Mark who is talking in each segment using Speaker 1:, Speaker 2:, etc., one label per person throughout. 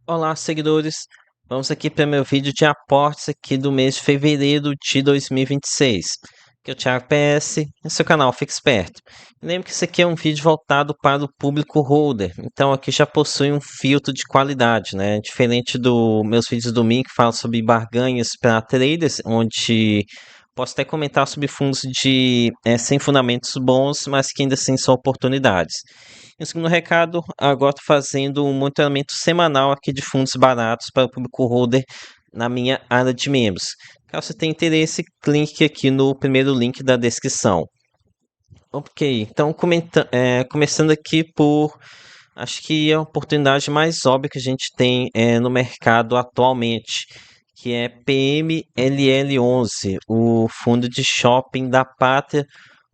Speaker 1: Olá, seguidores. Vamos aqui para meu vídeo de aportes aqui do mês de fevereiro de 2026. Aqui é o Thiago PS, no seu canal Fique Esperto. Lembre que isso aqui é um vídeo voltado para o público holder, então aqui já possui um filtro de qualidade, né? Diferente dos meus vídeos do domingo que falam sobre barganhas para traders, onde posso até comentar sobre fundos de sem fundamentos bons, mas que ainda assim são oportunidades. E o segundo recado, agora estou fazendo um monitoramento semanal aqui de fundos baratos para o público holder na minha área de membros. Caso você tenha interesse, clique aqui no primeiro link da descrição. Ok, então começando aqui por, acho que é a oportunidade mais óbvia que a gente tem no mercado atualmente, que é PMLL11, o fundo de shopping da Pátria,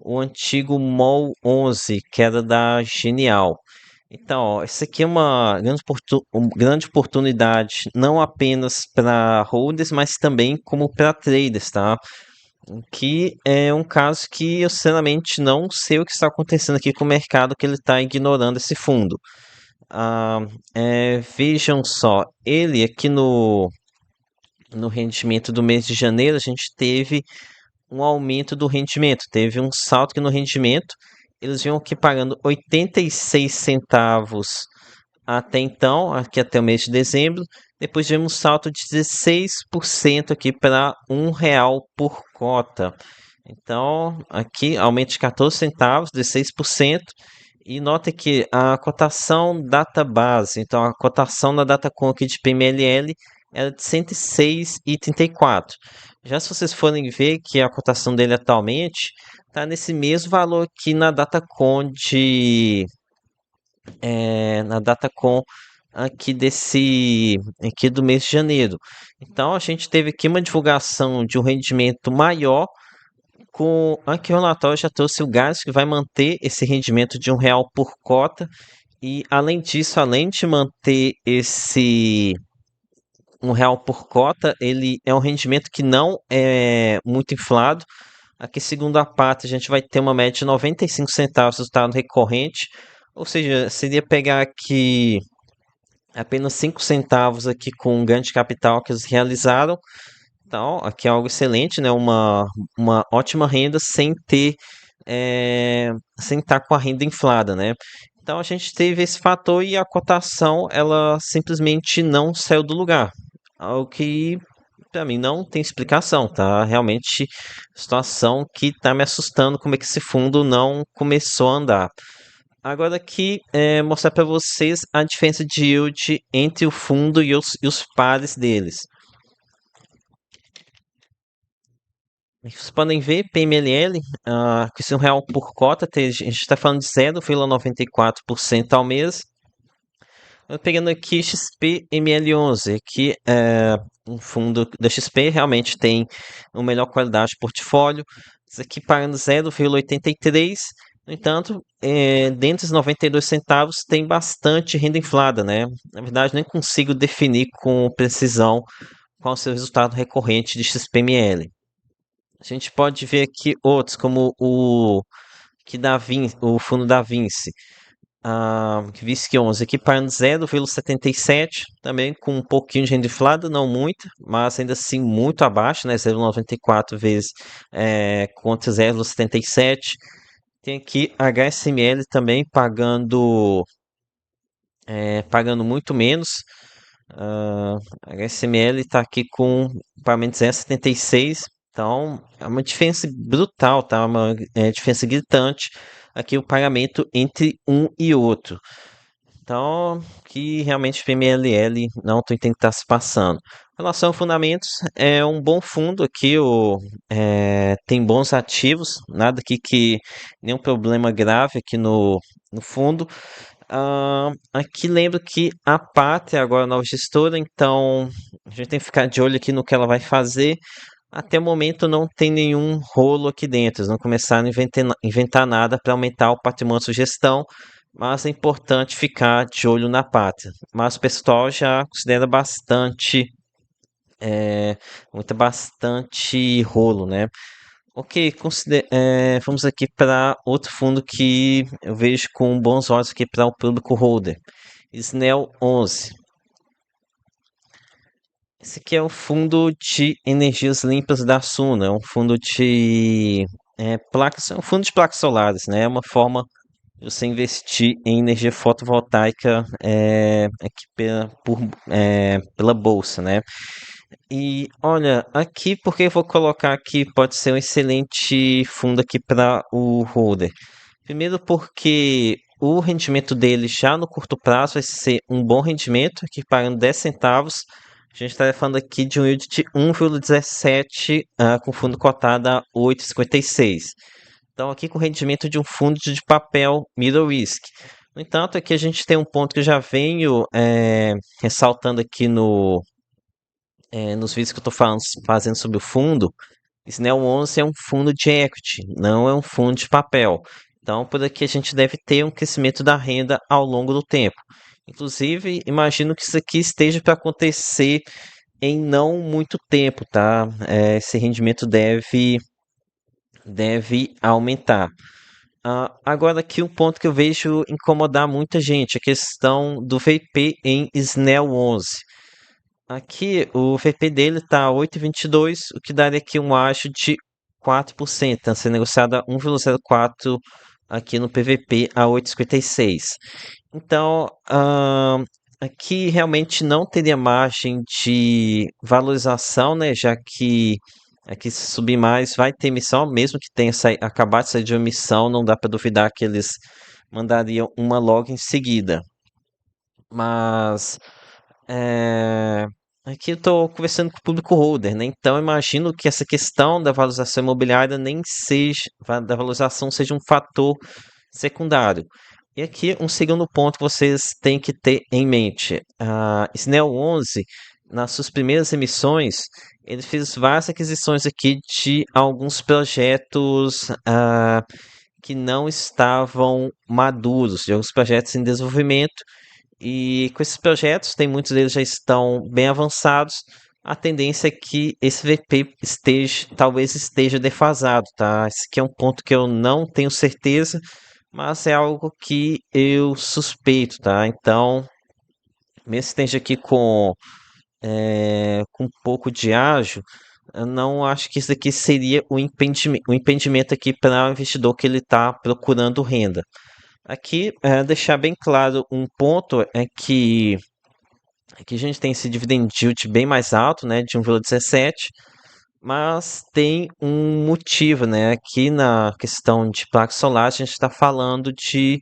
Speaker 1: o antigo MOL 11, que era da Genial. Então, ó, isso aqui é uma uma grande oportunidade, não apenas para holders, mas também como para traders, tá? Que é um caso que eu sinceramente não sei o que está acontecendo aqui com o mercado, que ele está ignorando esse fundo. Ah, vejam só, ele aqui no rendimento do mês de janeiro, a gente teve um aumento do rendimento, teve um salto aqui no rendimento. Eles vinham aqui pagando 86 centavos até então, aqui até o mês de dezembro. Depois tivemos um salto de 16% aqui para R$ 1 por cota. Então, aqui aumento de 14 centavos, 16%. E nota que a cotação data base, então a cotação da Datacom aqui de PMLL era de 106,34. Já se vocês forem ver que a cotação dele atualmente está nesse mesmo valor aqui na Datacom na Datacom aqui do mês de janeiro. Então a gente teve aqui uma divulgação de um rendimento maior com aqui o relatório já trouxe o gás que vai manter esse rendimento de R$ 1 por cota e além disso, além de manter esse R$ 1 por cota, ele é um rendimento que não é muito inflado. Aqui, segundo a Pata, a gente vai ter uma média de 95 centavos de resultado recorrente, ou seja, seria pegar aqui apenas 5 centavos aqui com o ganho de capital que eles realizaram. Então, aqui é algo excelente, né? Uma ótima renda sem estar com a renda inflada, né? Então a gente teve esse fator e a cotação ela simplesmente não saiu do lugar. Algo que para mim não tem explicação, tá? Realmente situação que tá me assustando como é que esse fundo não começou a andar. Agora aqui mostrar para vocês a diferença de yield entre o fundo e os pares deles. Vocês podem ver, PMLL, que se R$ 1 por cota, a gente está falando de 0,94% ao mês. Eu pegando aqui XP-ML11, que é um fundo da XP, realmente tem uma melhor qualidade de portfólio. Isso aqui pagando 0,83. No entanto, dentro dos 92 centavos tem bastante renda inflada, né? Na verdade, nem consigo definir com precisão qual é o seu resultado recorrente de XPML. A gente pode ver aqui outros, como o fundo da Vinci, VISC 11, aqui pagando 0,77, também com um pouquinho de renda inflada, não muito, mas ainda assim muito abaixo, né? 0,94 vezes contra 0,77. Tem aqui HSML também pagando muito menos. HSML está aqui com pagamento 0,76. Então, é uma diferença brutal, tá? Uma diferença gritante aqui o pagamento entre um e outro. Então, que realmente o PMLL não tem que estar se passando. Em relação a fundamentos, é um bom fundo aqui, tem bons ativos, nada aqui que nenhum problema grave aqui no fundo. Aqui lembro que a Pátria agora é a nova gestora, então a gente tem que ficar de olho aqui no que ela vai fazer. Até o momento não tem nenhum rolo aqui dentro, eles não começaram a inventar nada para aumentar o patrimônio de sugestão, mas é importante ficar de olho na Pátria. Mas o pessoal já considera bastante rolo, né? Ok, vamos aqui para outro fundo que eu vejo com bons olhos aqui para o público holder. Snell 11. Esse aqui é o fundo de energias limpas da Suno, é um fundo de placas, é um fundo de placas solares, né? É uma forma de você investir em energia fotovoltaica aqui pela bolsa, né? E olha, aqui porque eu vou colocar aqui pode ser um excelente fundo aqui para o holder. Primeiro porque o rendimento dele já no curto prazo vai ser um bom rendimento, aqui pagando 10 centavos. A gente está falando aqui de um yield de 1,17 com fundo cotado a 8,56. Então aqui com rendimento de um fundo de papel middle risk. No entanto, aqui a gente tem um ponto que eu já venho ressaltando aqui nos vídeos que eu estou fazendo sobre o fundo. Snell 11 é um fundo de equity, não é um fundo de papel. Então, por aqui a gente deve ter um crescimento da renda ao longo do tempo. Inclusive, imagino que isso aqui esteja para acontecer em não muito tempo, tá? Esse rendimento deve aumentar. Agora aqui um ponto que eu vejo incomodar muita gente, a questão do VP em Snell 11. Aqui o VP dele está 8,22, o que daria aqui um ágio de 4%, está sendo negociado a 1,04 aqui no PVP a 8,56. Então, aqui realmente não teria margem de valorização, né? Já que aqui se subir mais vai ter emissão, mesmo que tenha acabado de sair de uma emissão, não dá para duvidar que eles mandariam uma logo em seguida. Mas é, aqui eu estou conversando com o público holder, né? Então eu imagino que essa questão da valorização imobiliária nem seja, da valorização seja um fator secundário. E aqui um segundo ponto que vocês têm que ter em mente. A Snell 11, nas suas primeiras emissões, ele fez várias aquisições aqui de alguns projetos que não estavam maduros, de alguns projetos em desenvolvimento e com esses projetos, tem muitos deles já estão bem avançados. A tendência é que esse VP talvez esteja defasado, tá? Esse aqui é um ponto que eu não tenho certeza, mas é algo que eu suspeito, tá? Então, mesmo que esteja aqui com um pouco de ágio, eu não acho que isso aqui seria um impedimento aqui para o investidor que ele está procurando renda. Aqui, deixar bem claro um ponto é que aqui a gente tem esse dividend yield bem mais alto, né, de 1,17, mas tem um motivo, né? Aqui na questão de placa solar, a gente está falando de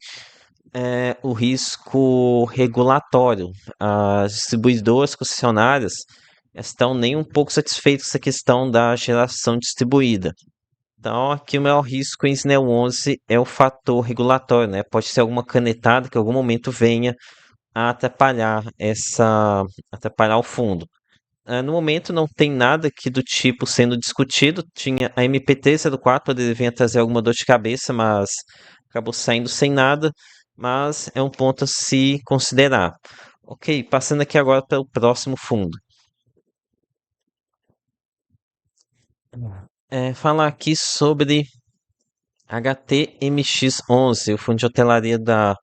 Speaker 1: o risco regulatório. As distribuidoras concessionárias estão nem um pouco satisfeitas com essa questão da geração distribuída. Então, aqui o maior risco em Snell 11 é o fator regulatório, né? Pode ser alguma canetada que em algum momento venha a atrapalhar o fundo. No momento não tem nada aqui do tipo sendo discutido. Tinha a MP304 poderia trazer alguma dor de cabeça, mas acabou saindo sem nada. Mas é um ponto a se considerar. Ok, passando aqui agora para o próximo fundo. Falar aqui sobre HTMX11, o fundo de hotelaria da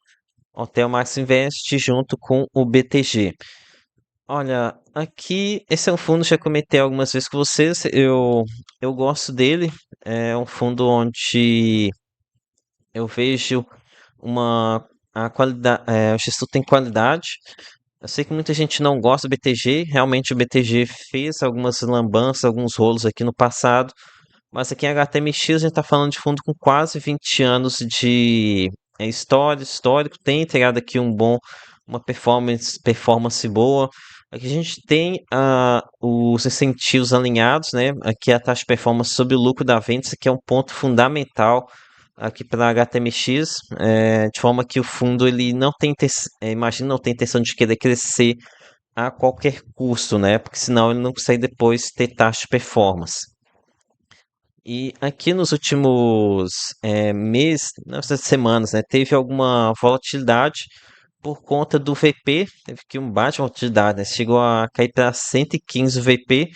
Speaker 1: Hotel Max Invest junto com o BTG. Olha, aqui esse é um fundo que já comentei algumas vezes com vocês. Eu gosto dele. É um fundo onde eu vejo uma a qualidade, o gestor tem qualidade. Eu sei que muita gente não gosta do BTG. Realmente o BTG fez algumas lambanças, alguns rolos aqui no passado. Mas aqui em HTMX a gente está falando de fundo com quase 20 anos de histórico, tem entregado aqui uma performance boa. Aqui a gente tem os incentivos alinhados, né? Aqui a taxa de performance sobre o lucro da venda, isso aqui é um ponto fundamental aqui para a HTMX, de forma que o fundo ele não tem, imagina, não tem intenção de querer crescer a qualquer custo, né? Porque senão ele não consegue depois ter taxa de performance. E aqui nos últimos meses, nessas semanas, né, teve alguma volatilidade por conta do VP, teve aqui um baixo de volatilidade, né, chegou a cair para 115 o VP.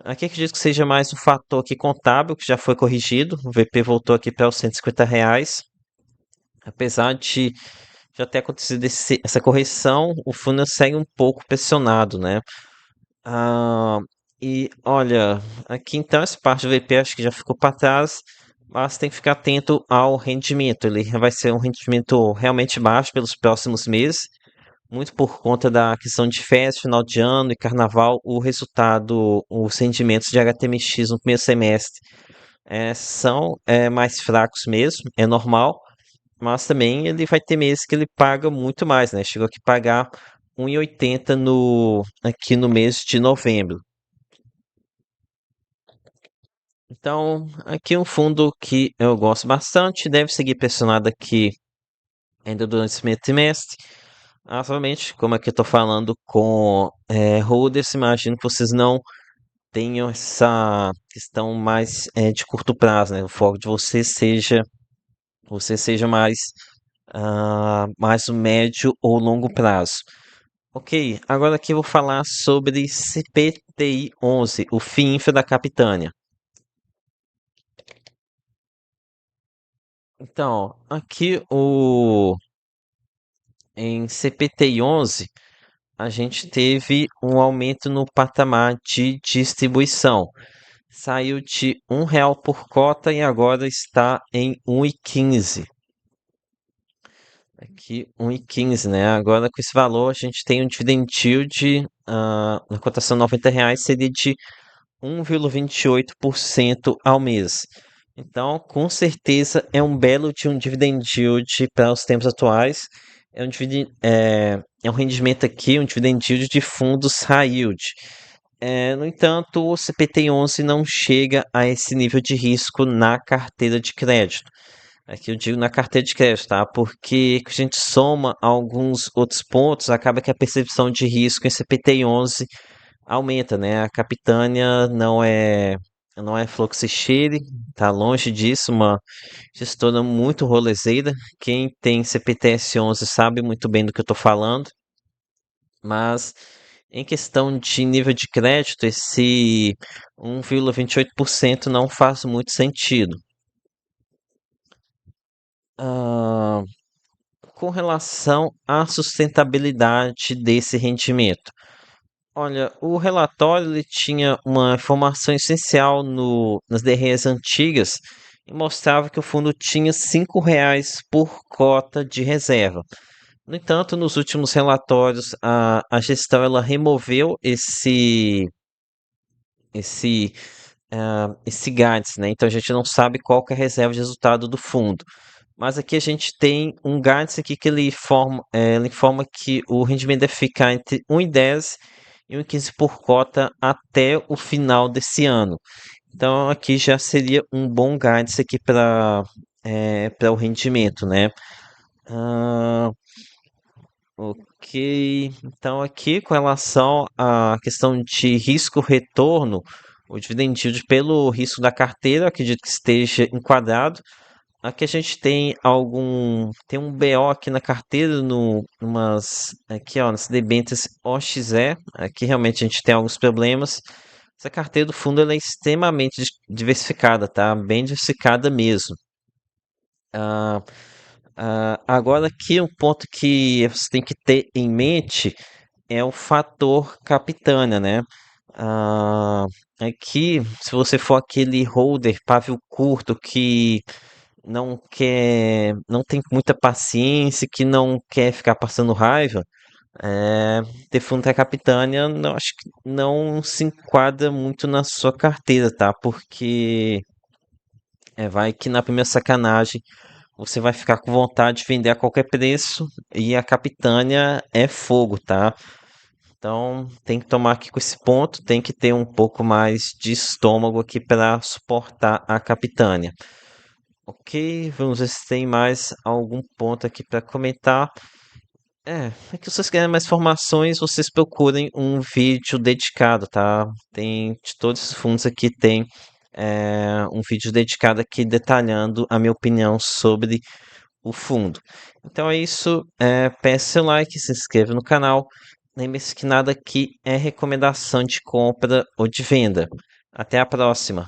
Speaker 1: Aqui acredito que seja mais um fator aqui contábil, que já foi corrigido, o VP voltou aqui para os R$ 150. Apesar de já ter acontecido essa correção, o fundo segue um pouco pressionado, né? Ah, e olha, aqui então essa parte do VP acho que já ficou para trás, mas tem que ficar atento ao rendimento. Ele vai ser um rendimento realmente baixo pelos próximos meses, muito por conta da questão de festa, final de ano e carnaval. O resultado, os rendimentos de HTMX no primeiro semestre são mais fracos mesmo, é normal, mas também ele vai ter meses que ele paga muito mais, né? Chegou aqui a pagar 1,80 aqui no mês de novembro. Então, aqui um fundo que eu gosto bastante, deve seguir pressionado aqui ainda durante esse primeiro trimestre. Atualmente, como aqui eu estou falando com holders, imagino que vocês não tenham essa questão mais de curto prazo, né? O foco de você seja mais o médio ou longo prazo. Ok, agora aqui eu vou falar sobre CPTI 11, o FIINFRA da Capitânia. Então, aqui em CPTI 11, a gente teve um aumento no patamar de distribuição. Saiu de R$ 1 por cota e agora está em 1,15. Aqui 1,15, né? Agora com esse valor a gente tem um dividend yield, na cotação R$ 90 seria de 1,28% ao mês. Então, com certeza é um belo de um dividend yield para os tempos atuais. É um rendimento aqui, um dividend yield de fundos high yield. No entanto, o CPT 11 não chega a esse nível de risco na carteira de crédito. Aqui eu digo na carteira de crédito, tá? Porque a gente soma alguns outros pontos, acaba que a percepção de risco em CPT 11 aumenta, né? A Capitânia não é fluxo share, tá longe disso, uma gestora muito rolezeira. Quem tem CPTS 11 sabe muito bem do que eu tô falando, mas em questão de nível de crédito, esse 1,28% não faz muito sentido. Ah, com relação à sustentabilidade desse rendimento. Olha, o relatório ele tinha uma informação essencial nas DREs antigas e mostrava que o fundo tinha R$ 5 por cota de reserva. No entanto, nos últimos relatórios, a gestão ela removeu esse guidance, né? Então a gente não sabe qual que é a reserva de resultado do fundo. Mas aqui a gente tem um guidance aqui que ele informa que o rendimento deve ficar entre 1,10 e 1,15 por cota até o final desse ano. Então aqui já seria um bom guidance aqui para o rendimento, né? Ah, ok. Então aqui com relação à questão de risco-retorno, o dividend yield pelo risco da carteira, eu acredito que esteja enquadrado. Aqui a gente tem um BO aqui na carteira, aqui ó, nas debêntures OXE, aqui realmente a gente tem alguns problemas. Essa carteira do fundo ela é extremamente diversificada, tá? Bem diversificada mesmo. Ah, agora aqui um ponto que você tem que ter em mente é o fator capitânia, né? Ah, aqui, se você for aquele holder pavio curto que não tem muita paciência, que não quer ficar passando raiva, ter fundo da Capitânia, não, acho que não se enquadra muito na sua carteira, tá? Porque vai que na primeira sacanagem você vai ficar com vontade de vender a qualquer preço e a Capitânia é fogo, tá? Então tem que tomar aqui com esse ponto, tem que ter um pouco mais de estômago aqui para suportar a Capitânia. Ok, vamos ver se tem mais algum ponto aqui para comentar. É que se vocês querem mais informações, vocês procurem um vídeo dedicado, tá? Tem de todos os fundos aqui tem um vídeo dedicado aqui detalhando a minha opinião sobre o fundo. Então é isso. Peça seu like, se inscreva no canal. Lembre-se que nada aqui é recomendação de compra ou de venda. Até a próxima.